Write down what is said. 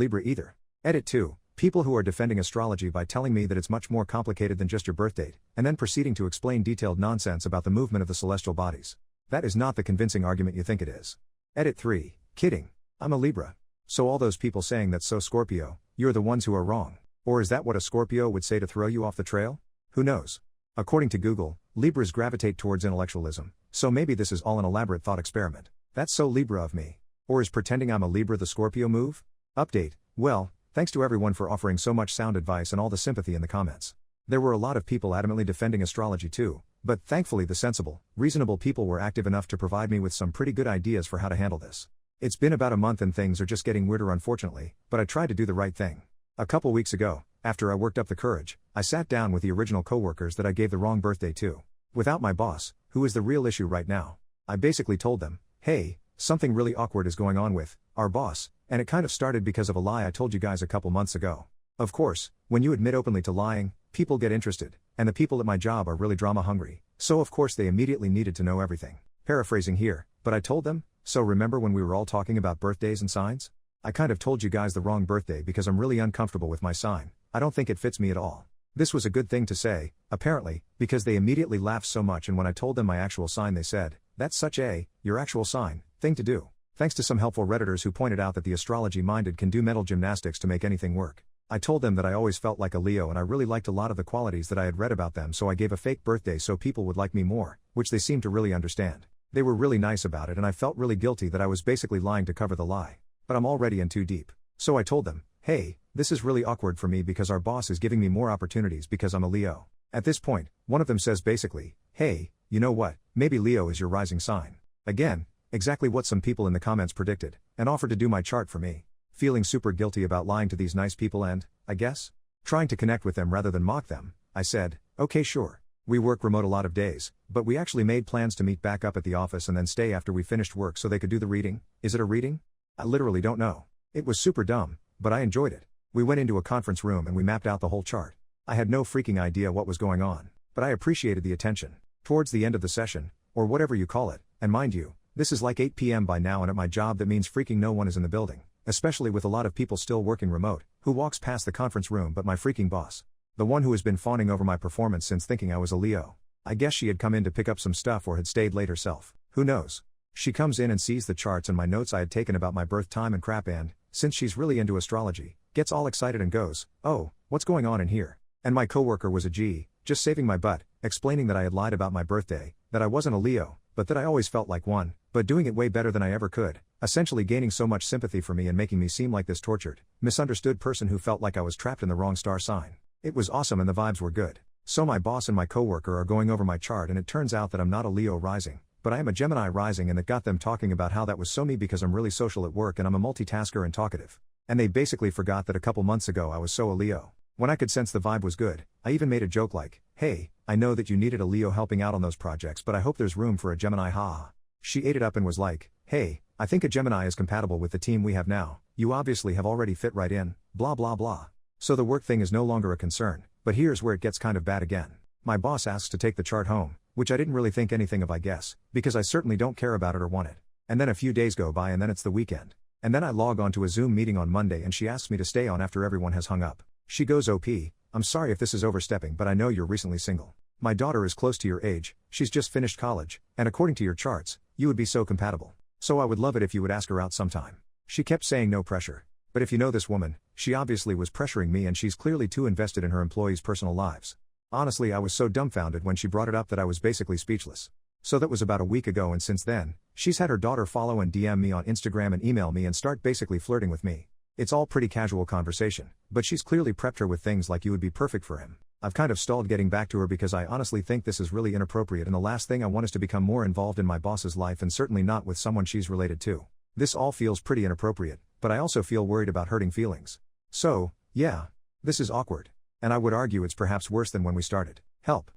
Libra either. Edit 2. People who are defending astrology by telling me that it's much more complicated than just your birth date, and then proceeding to explain detailed nonsense about the movement of the celestial bodies. That is not the convincing argument you think it is. Edit 3. Kidding. I'm a Libra. So all those people saying that's so Scorpio, you're the ones who are wrong. Or is that what a Scorpio would say to throw you off the trail? Who knows? According to Google, Libras gravitate towards intellectualism, so maybe this is all an elaborate thought experiment. That's so Libra of me. Or is pretending I'm a Libra the Scorpio move? Update. Well, thanks to everyone for offering so much sound advice and all the sympathy in the comments. There were a lot of people adamantly defending astrology too, but thankfully the sensible, reasonable people were active enough to provide me with some pretty good ideas for how to handle this. It's been about a month and things are just getting weirder unfortunately, but I tried to do the right thing. A couple weeks ago, after I worked up the courage, I sat down with the original coworkers that I gave the wrong birthday to. Without my boss, who is the real issue right now. I basically told them, hey, something really awkward is going on with our boss, and it kind of started because of a lie I told you guys a couple months ago. Of course, when you admit openly to lying, people get interested, and the people at my job are really drama hungry, so of course they immediately needed to know everything. Paraphrasing here, but I told them, so remember when we were all talking about birthdays and signs? I kind of told you guys the wrong birthday because I'm really uncomfortable with my sign. I don't think it fits me at all. This was a good thing to say, apparently, because they immediately laughed so much, and when I told them my actual sign they said, that's such a, your actual sign, thing to do. Thanks to some helpful Redditors who pointed out that the astrology-minded can do mental gymnastics to make anything work. I told them that I always felt like a Leo and I really liked a lot of the qualities that I had read about them, so I gave a fake birthday so people would like me more, which they seemed to really understand. They were really nice about it and I felt really guilty that I was basically lying to cover the lie. But I'm already in too deep. So I told them, hey, this is really awkward for me because our boss is giving me more opportunities because I'm a Leo. At this point, one of them says basically, hey, you know what, maybe Leo is your rising sign. Again, exactly what some people in the comments predicted, and offered to do my chart for me. Feeling super guilty about lying to these nice people and, I guess, trying to connect with them rather than mock them, I said, okay sure. We work remote a lot of days, but we actually made plans to meet back up at the office and then stay after we finished work so they could do the reading. Is it a reading? I literally don't know. It was super dumb, but I enjoyed it. We went into a conference room and we mapped out the whole chart. I had no freaking idea what was going on, but I appreciated the attention. Towards the end of the session, or whatever you call it, and mind you, this is like 8 p.m. by now and at my job that means freaking no one is in the building, especially with a lot of people still working remote, who walks past the conference room but my freaking boss. The one who has been fawning over my performance since thinking I was a Leo. I guess she had come in to pick up some stuff or had stayed late herself, who knows. She comes in and sees the charts and my notes I had taken about my birth time and crap and, since she's really into astrology, gets all excited and goes, oh, what's going on in here? And my coworker was a G, just saving my butt, explaining that I had lied about my birthday, that I wasn't a Leo, but that I always felt like one, but doing it way better than I ever could, essentially gaining so much sympathy for me and making me seem like this tortured, misunderstood person who felt like I was trapped in the wrong star sign. It was awesome and the vibes were good. So my boss and my coworker are going over my chart and it turns out that I'm not a Leo rising, but I am a Gemini rising, and that got them talking about how that was so me because I'm really social at work and I'm a multitasker and talkative. And they basically forgot that a couple months ago I was so a Leo. When I could sense the vibe was good, I even made a joke like, hey, I know that you needed a Leo helping out on those projects but I hope there's room for a Gemini haha. She ate it up and was like, hey, I think a Gemini is compatible with the team we have now, you obviously have already fit right in, blah blah blah. So the work thing is no longer a concern, but here's where it gets kind of bad again. My boss asks to take the chart home, which I didn't really think anything of I guess, because I certainly don't care about it or want it. And then a few days go by and then it's the weekend. And then I log on to a Zoom meeting on Monday and she asks me to stay on after everyone has hung up. She goes OP, I'm sorry if this is overstepping but I know you're recently single. My daughter is close to your age, she's just finished college, and according to your charts, you would be so compatible. So I would love it if you would ask her out sometime. She kept saying no pressure. But if you know this woman, she obviously was pressuring me and she's clearly too invested in her employees' personal lives. Honestly, I was so dumbfounded when she brought it up that I was basically speechless. So that was about a week ago and since then, she's had her daughter follow and DM me on Instagram and email me and start basically flirting with me. It's all pretty casual conversation, but she's clearly prepped her with things like you would be perfect for him. I've kind of stalled getting back to her because I honestly think this is really inappropriate and the last thing I want is to become more involved in my boss's life and certainly not with someone she's related to. This all feels pretty inappropriate, but I also feel worried about hurting feelings. So, yeah, this is awkward. And I would argue it's perhaps worse than when we started. Help.